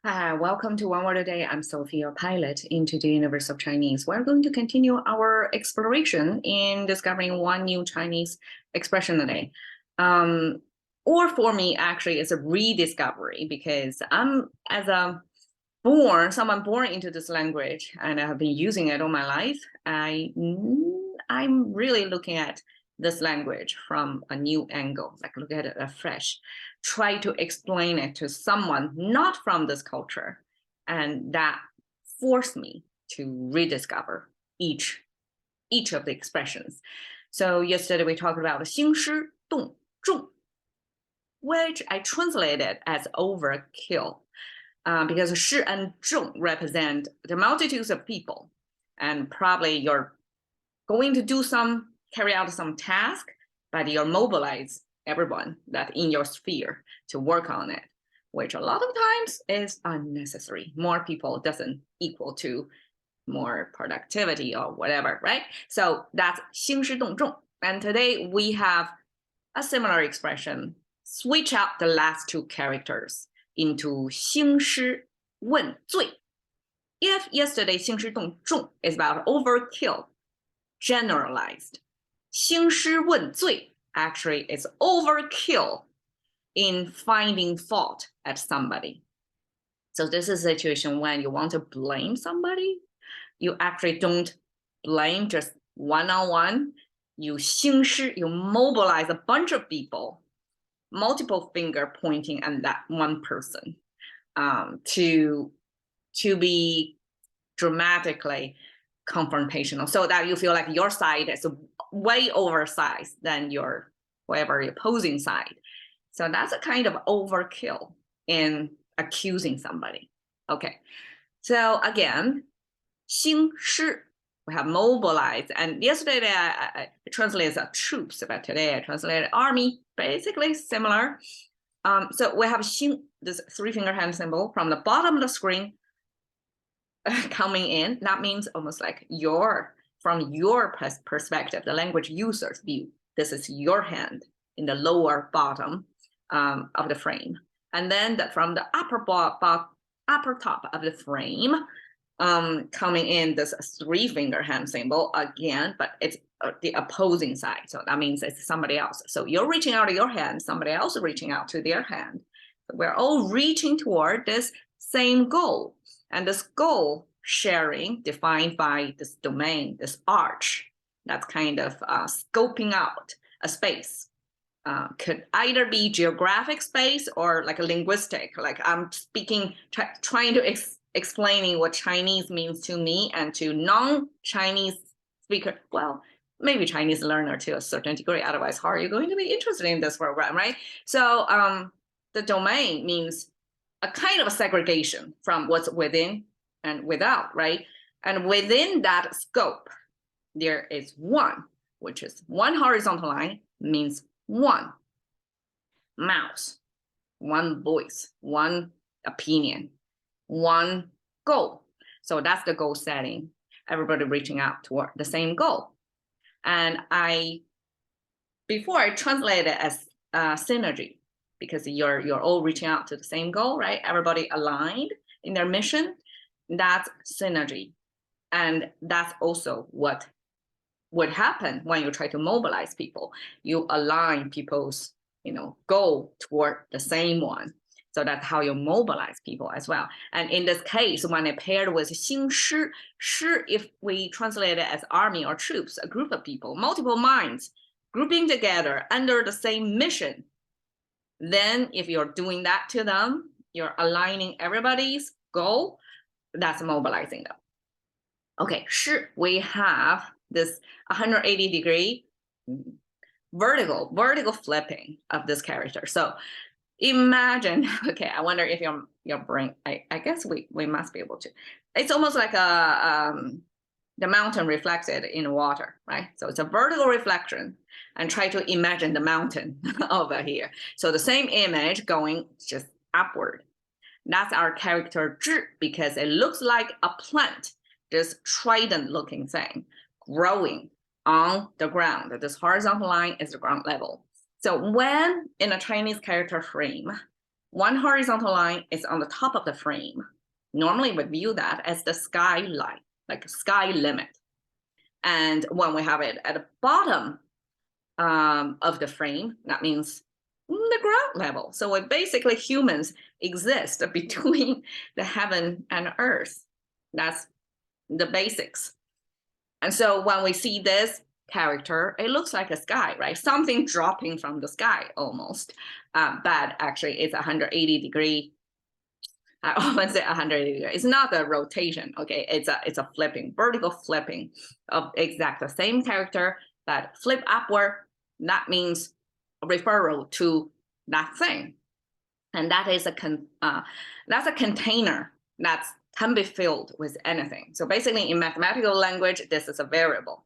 Hi, welcome to One Word a Day. I'm Sophie, your pilot into the universe of Chinese. We're going to continue our exploration in discovering one new Chinese expression a day. Or for me, actually, it's a rediscovery because I'm someone born into this language, and I have been using it all my life. I'm really looking at this language from a new angle, like look at it afresh, try to explain it to someone not from this culture, and that forced me to rediscover each of the expressions. So yesterday we talked about 兴师动众, which I translated as overkill, because 师 and 众 represent the multitudes of people, and probably you're going to carry out some task, but you'll mobilize everyone that in your sphere to work on it, which a lot of times is unnecessary. More people doesn't equal to more productivity or whatever, right? So that's 兴师动众. And today we have a similar expression. Switch out the last two characters into 兴师问罪. If yesterday 兴师动众 is about overkill, generalized, 兴师问罪 actually is overkill in finding fault at somebody. So this is a situation when you want to blame somebody, you actually don't blame just one-on-one. You 兴师, you mobilize a bunch of people, multiple finger pointing at that one person, to be dramatically confrontational, so that you feel like your side is way oversized than your whatever opposing side. So that's a kind of overkill in accusing somebody. Okay, so again, 兴师, we have mobilized, and yesterday I translated as troops, but today I translated army, basically similar. So we have 兴, this three-finger hand symbol from the bottom of the screen coming in. That means almost like from your perspective, the language user's view, this is your hand in the lower bottom of the frame. And then from the upper top of the frame, coming in this three-finger hand symbol again, but it's the opposing side. So that means it's somebody else. So you're reaching out to your hand, somebody else is reaching out to their hand. So we're all reaching toward this same goal. And this goal sharing defined by this domain, this arch, that's kind of scoping out a space. Could either be geographic space or like a linguistic, like I'm speaking, trying to explaining what Chinese means to me and to non-Chinese speaker. Well, maybe Chinese learner to a certain degree, otherwise how are you going to be interested in this program, right? So the domain means a kind of a segregation from what's within and without, right? And within that scope, there is one, which is one horizontal line, means one mouse, one voice, one opinion, one goal. So that's the goal setting, everybody reaching out toward the same goal. And before I translate it as synergy, because you're all reaching out to the same goal, right? Everybody aligned in their mission, that's synergy. And that's also what would happen when you try to mobilize people. You align people's, goal toward the same one. So that's how you mobilize people as well. And in this case, when it paired with 兴师, if we translate it as army or troops, a group of people, multiple minds, grouping together under the same mission, then if you're doing that to them, you're aligning everybody's goal, that's mobilizing them. Okay, 师, we have this 180-degree vertical flipping of this character. So imagine, okay, I wonder if your brain, I guess we must be able to. It's almost like the mountain reflected in water, right? So it's a vertical reflection, and try to imagine the mountain over here. So the same image going just upward. That's our character 智, because it looks like a plant, this trident looking thing growing on the ground. This horizontal line is the ground level. So when in a Chinese character frame, one horizontal line is on the top of the frame. Normally we view that as the sky line, like sky limit. And when we have it at the bottom of the frame, that means the ground level. So we basically humans exist between the heaven and earth. That's the basics. And so when we see this character, it looks like a sky, right? Something dropping from the sky almost, but actually it's 180 degree. I always say 180 degree. It's not a rotation, okay? It's a flipping, vertical flipping of exact the same character, but flip upward. That means a referral to that thing, and that is that's a container that can be filled with anything. So basically, in mathematical language, this is a variable.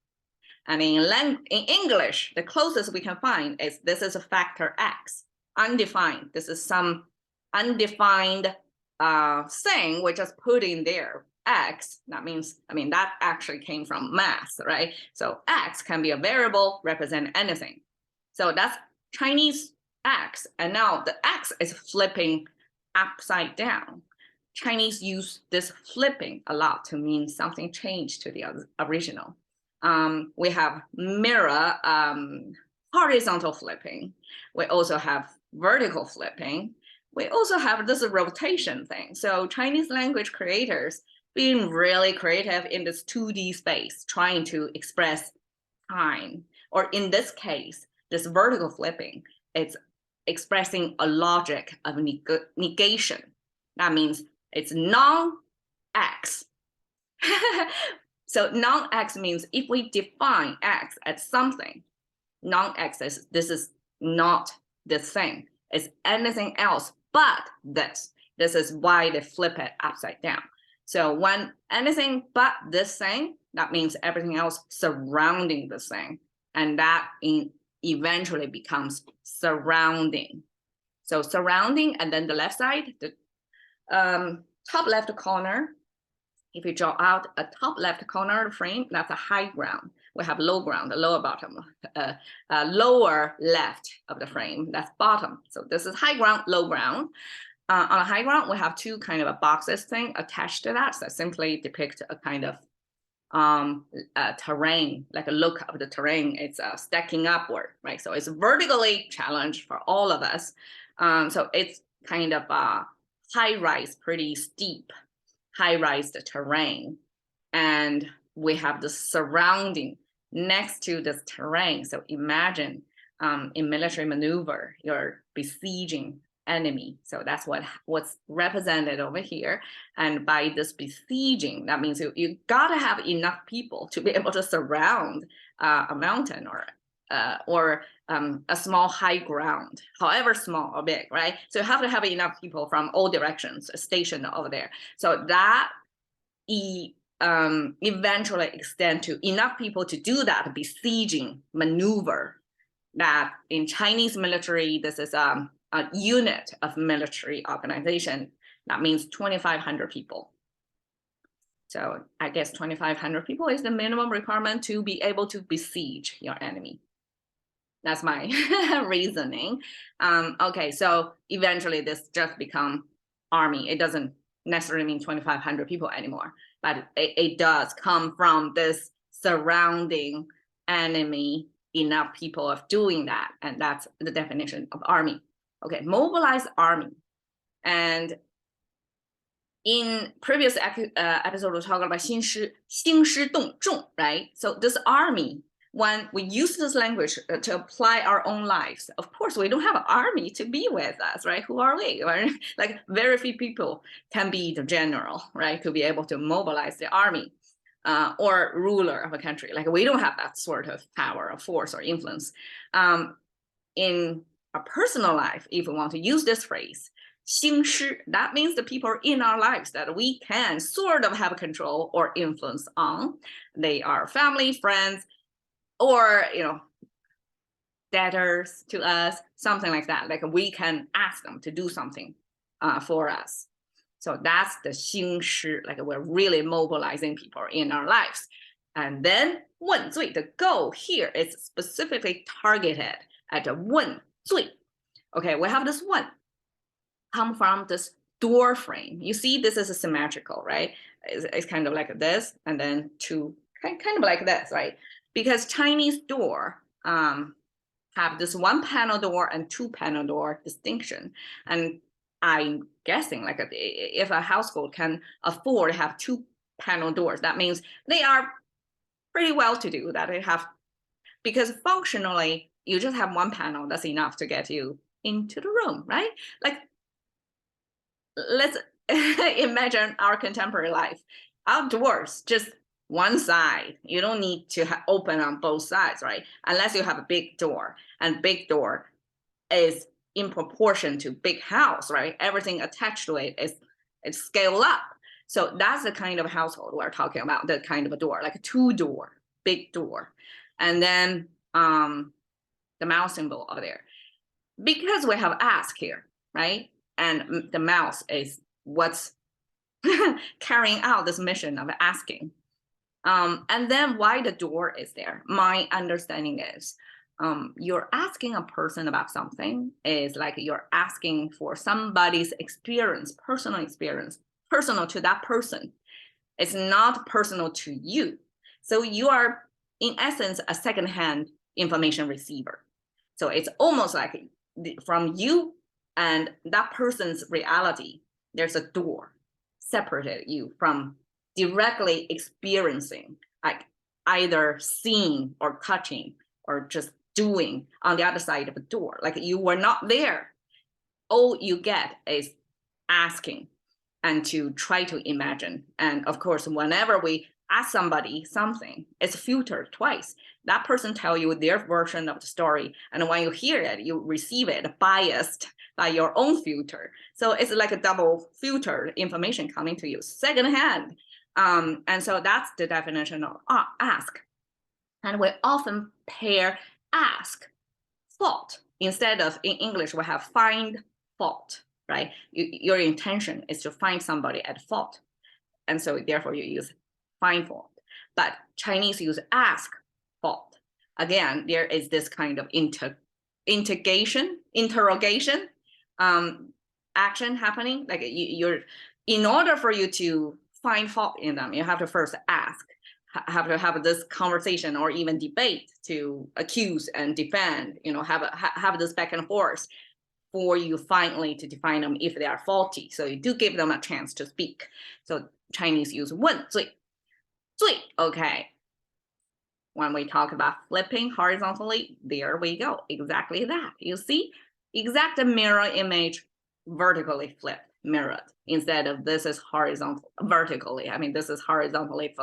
And in English, the closest we can find is this is a factor x, undefined. This is some undefined thing we just put in there, x. That means, I mean, that actually came from math, right? So x can be a variable, represent anything. So that's Chinese x, and now the x is flipping upside down. Chinese use this flipping a lot to mean something changed to the original. We have mirror horizontal flipping. We also have vertical flipping. We also have this rotation thing. So Chinese language creators being really creative in this 2D space, trying to express time. Or in this case, this vertical flipping, it's expressing a logic of negation. That means it's non-x. So non-x means if we define x as something, non-x is this is not this thing. It's anything else but this. This is why they flip it upside down. So when anything but this thing, that means everything else surrounding this thing. And that eventually becomes surrounding. So surrounding, and then the left side, the top left corner, if you draw out a top left corner of the frame, that's a high ground. We have low ground, the lower bottom, lower left of the frame, that's bottom. So this is high ground, low ground. On a high ground, we have two kind of a boxes thing attached to that. So simply depict a kind of terrain, like a look of the terrain. It's stacking upward, right? So it's vertically challenged for all of us. So it's kind of high rise, pretty steep, high rise terrain. And we have the surrounding next to this terrain. So imagine in military maneuver, you're besieging enemy. So that's what's represented over here. And by this besieging, that means you gotta have enough people to be able to surround a mountain or a small high ground, however small or big, right? So you have to have enough people from all directions stationed over there. So that eventually extend to enough people to do that besieging maneuver. That in Chinese military, this is a unit of military organization. That means 2,500 people. So I guess 2,500 people is the minimum requirement to be able to besiege your enemy. That's my reasoning. Okay, so eventually this just become army. It doesn't necessarily mean 2,500 people anymore, but it does come from this surrounding enemy, enough people of doing that. And that's the definition of army. Okay, mobilize army. And in previous episode, we talked about 兴师动众, right? So this army, when we use this language to apply our own lives, of course, we don't have an army to be with us, right? Who are we? Like very few people can be the general, right? To be able to mobilize the army or ruler of a country. Like we don't have that sort of power or force or influence. In a personal life, if we want to use this phrase, 兴师, that means the people in our lives that we can sort of have control or influence on. They are family, friends, or debtors to us, something like that. Like we can ask them to do something for us. So that's the 兴师, like we're really mobilizing people in our lives. And then 问罪, the goal here is specifically targeted at 问罪. Okay, we have this one. come from this door frame. You see, this is a symmetrical, right? It's kind of like this, and then two, kind of like this, right? Because Chinese door have this one panel door and two panel door distinction. And I'm guessing like if a household can afford to have two panel doors, that means they are pretty well to do, that they have, because functionally you just have one panel, that's enough to get you into the room, right? Like, let's imagine our contemporary life. Outdoors, just one side. You don't need to open on both sides, right? Unless you have a big door, and big door is in proportion to big house, right? Everything attached to it is scaled up. So that's the kind of household we're talking about, that kind of a door, like a two-door, big door. And then the mouse symbol over there. Because we have ask here, right? And the mouse is what's carrying out this mission of asking. And then why the door is there? My understanding is you're asking a person about something, is like you're asking for somebody's experience, personal to that person. It's not personal to you. So you are, in essence, a secondhand information receiver. So it's almost like from you and that person's reality, there's a door separated you from directly experiencing, like either seeing or touching or just doing on the other side of the door. Like you were not there. All you get is asking and to try to imagine. And of course, whenever we ask somebody something, it's filtered twice. That person tell you their version of the story, and when you hear it, you receive it biased by your own filter. So it's like a double filtered information coming to you secondhand. And so that's the definition of ask. And we often pair ask, fault. Instead of, in English, we have find fault, right? Your intention is to find somebody at fault. And so therefore you use find fault. But Chinese use ask fault. Again, there is this kind of interrogation action happening. Like you're, in order for you to find fault in them, you have to first ask, have to have this conversation or even debate to accuse and defend, have this back and forth for you finally to define them if they are faulty. So you do give them a chance to speak. So Chinese use 问罪. Okay. When we talk about flipping horizontally, there we go. Exactly that. You see, exact mirror image vertically flipped, mirrored, instead of this is horizontal, vertically. I mean, this is horizontally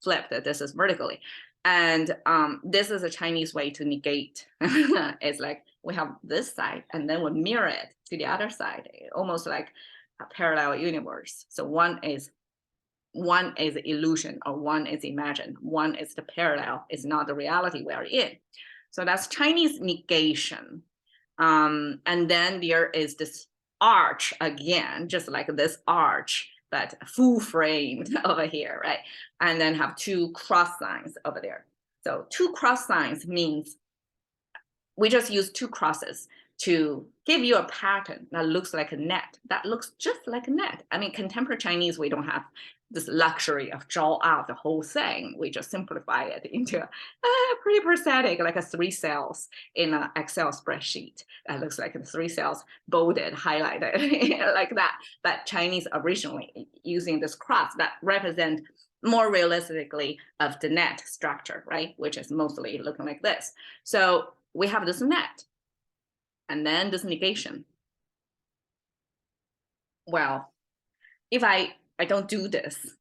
flipped, this is vertically. And this is a Chinese way to negate. It's like we have this side and then we mirror it to the other side, almost like a parallel universe. So one is illusion, or one is imagined, one is the parallel, is not the reality we are in. So that's Chinese negation. And then there is this arch again, just like this arch, but full framed over here, right? And then have two cross signs over there. So two cross signs means we just use two crosses to give you a pattern that looks like a net, that looks just like a net. I mean, contemporary Chinese, we don't have this luxury of draw out the whole thing. We just simplify it into a pretty prosthetic, like a 3 cells in an Excel spreadsheet. That looks like the 3 cells bolded, highlighted, like that. But Chinese originally using this cross that represent more realistically of the net structure, right? Which is mostly looking like this. So we have this net and then this negation. Well, if I don't do this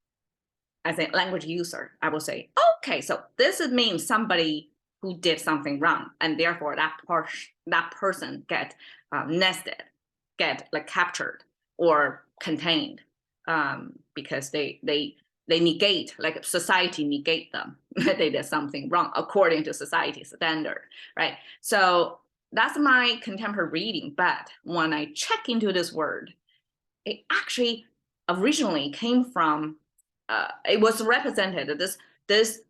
as a language user, I will say, okay, so this means somebody who did something wrong, and therefore that person get nested, get like captured or contained, because they negate, like society negate them. They did something wrong according to society's standard, right? So that's my contemporary reading. But when I check into this word, it actually originally came from, it was represented, this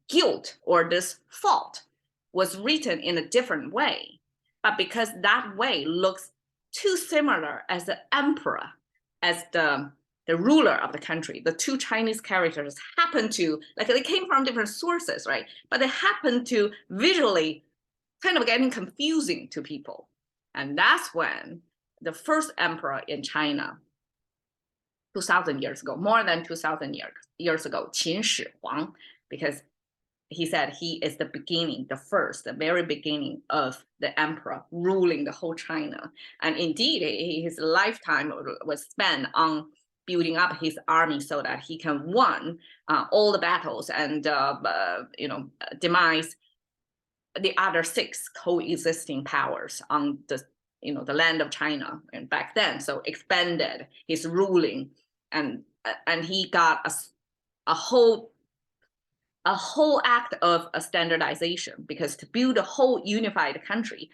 guilt or this fault was written in a different way. but because that way looks too similar as the emperor, as the ruler of the country, the two Chinese characters happen to, like they came from different sources, right? But they happen to visually kind of getting confusing to people. And that's when the first emperor in China, 2,000 years ago, more than 2,000 years ago, Qin Shi Huang, because he said he is the beginning, the first, the very beginning of the emperor ruling the whole China. And indeed, his lifetime was spent on building up his army so that he can win all the battles and demise the other 6 coexisting powers on the land of China and back then. So expanded his ruling, and he got a whole act of a standardization, because to build a whole unified country,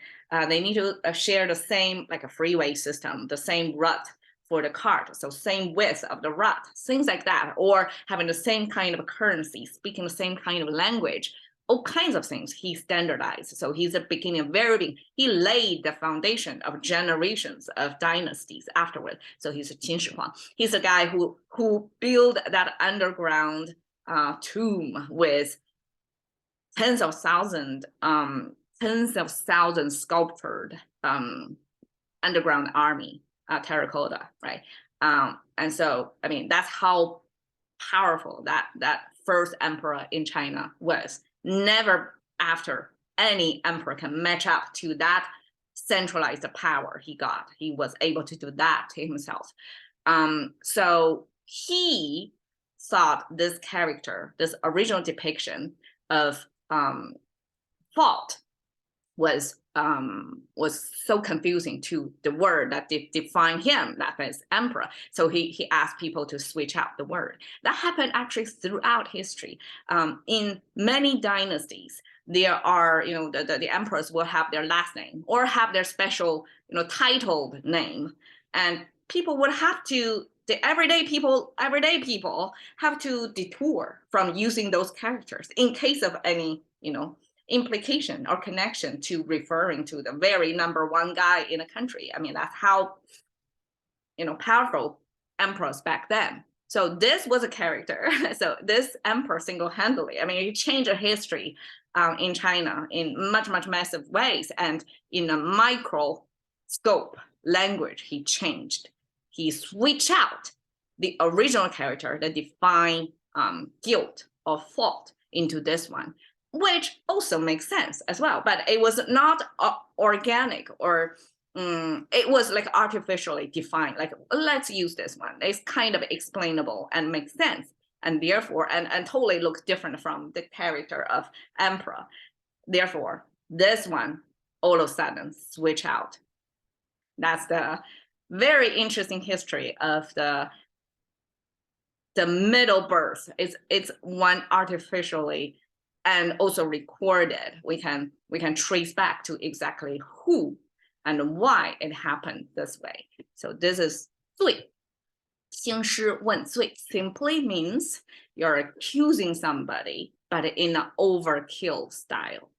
they need to share the same, like a freeway system, the same route for the cart, so same width of the route, things like that, or having the same kind of currency, speaking the same kind of language, all kinds of things he standardized. So he's the beginning, very big. He laid the foundation of generations of dynasties afterward. So he's a Qin Shi Huang. He's a guy who built that underground tomb with tens of thousands sculptured underground army, terracotta, right? And so, I mean, that's how powerful that first emperor in China was. Never after any emperor can match up to that centralized power he got. He was able to do that to himself. So he thought this character, this original depiction of fault, was so confusing to the word that defined him, that is emperor. So he asked people to switch out the word. That happened actually throughout history. In many dynasties, there are, the emperors will have their last name or have their special, titled name, and people would have to, the everyday people have to detour from using those characters in case of any, implication or connection to referring to the very number one guy in a country. I mean, that's how, powerful emperors back then. So this was a character. So this emperor single-handedly, I mean, he changed the history in China in much, much massive ways. And in a micro scope language, he changed. He switched out the original character that defined guilt or fault into this one, which also makes sense as well. But it was not organic, or it was like artificially defined, like, let's use this one. It's kind of explainable and makes sense, and therefore, and totally looks different from the character of emperor. Therefore, this one all of a sudden switch out. That's the very interesting history of the middle birth. It's one artificially and also recorded. We can trace back to exactly who and why it happened this way. So this is 罪. 兴师问罪 simply means you're accusing somebody, but in an overkill style.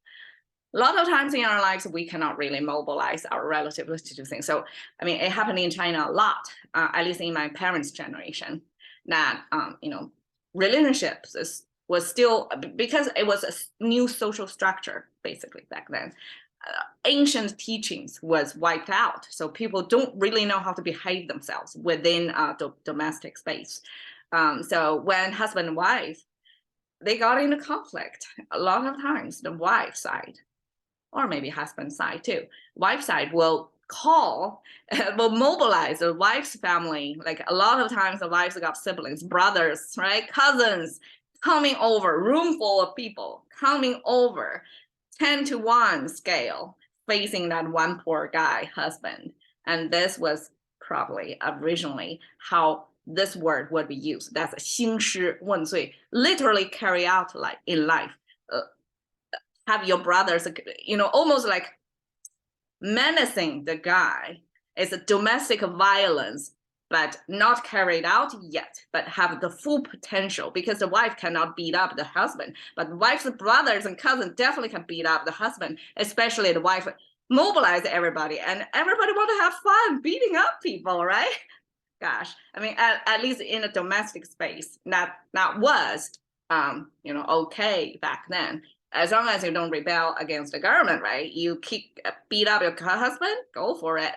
A lot of times in our lives, we cannot really mobilize our relatives to do things. So, I mean, it happened in China a lot, at least in my parents' generation, that, relationships was still, because it was a new social structure, basically, back then. Ancient teachings was wiped out. So people don't really know how to behave themselves within the domestic space. So when husband and wife, they got into conflict, a lot of times the wife side, or maybe husband side too, wife side will will mobilize the wife's family. Like a lot of times the wives got siblings, brothers, right, cousins, coming over, room full of people coming over, 10-to-1 scale, facing that one poor guy husband. And this was probably originally how this word would be used. That's 兴师问罪, literally carry out like in life. Have your brothers, almost like menacing the guy. It's a domestic violence, but not carried out yet, but have the full potential, because the wife cannot beat up the husband, but the wife's brothers and cousins definitely can beat up the husband, especially the wife mobilize everybody, and everybody want to have fun beating up people, right? Gosh, I mean, at least in a domestic space, that was okay back then. As long as you don't rebel against the government, right? You beat up your husband, go for it.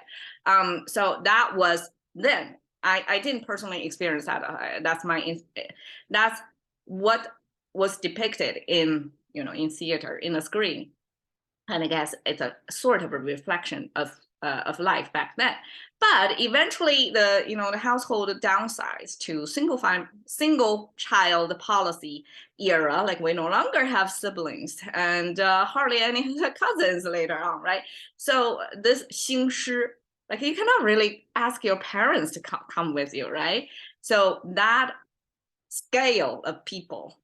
So that was then. I didn't personally experience that. That's what was depicted in in theater, in the screen, and I guess it's a sort of a reflection of life back then. But eventually, the household downsized to single child policy era. Like we no longer have siblings and hardly any cousins later on, right? So this 兴师, like you cannot really ask your parents to come with you, right? So that scale of people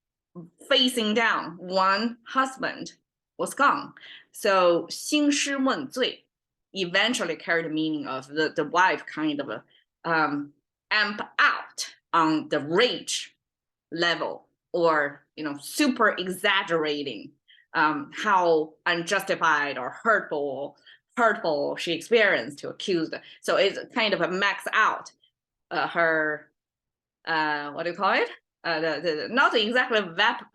facing down one husband was gone. So 兴师问罪 eventually carried the meaning of the wife kind of amp out on the rage level, or super exaggerating how unjustified or hurtful she experienced to accused. So it's kind of a max out her what do you call it? Not exactly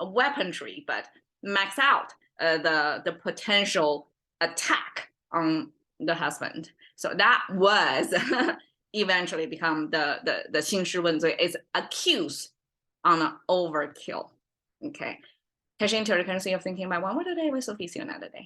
weaponry, but max out the potential attack on the husband. So that was eventually become the 兴师问罪. It's accuse on an overkill. Okay. Cash into the currency of thinking by one word a day with Sophie. See you another day.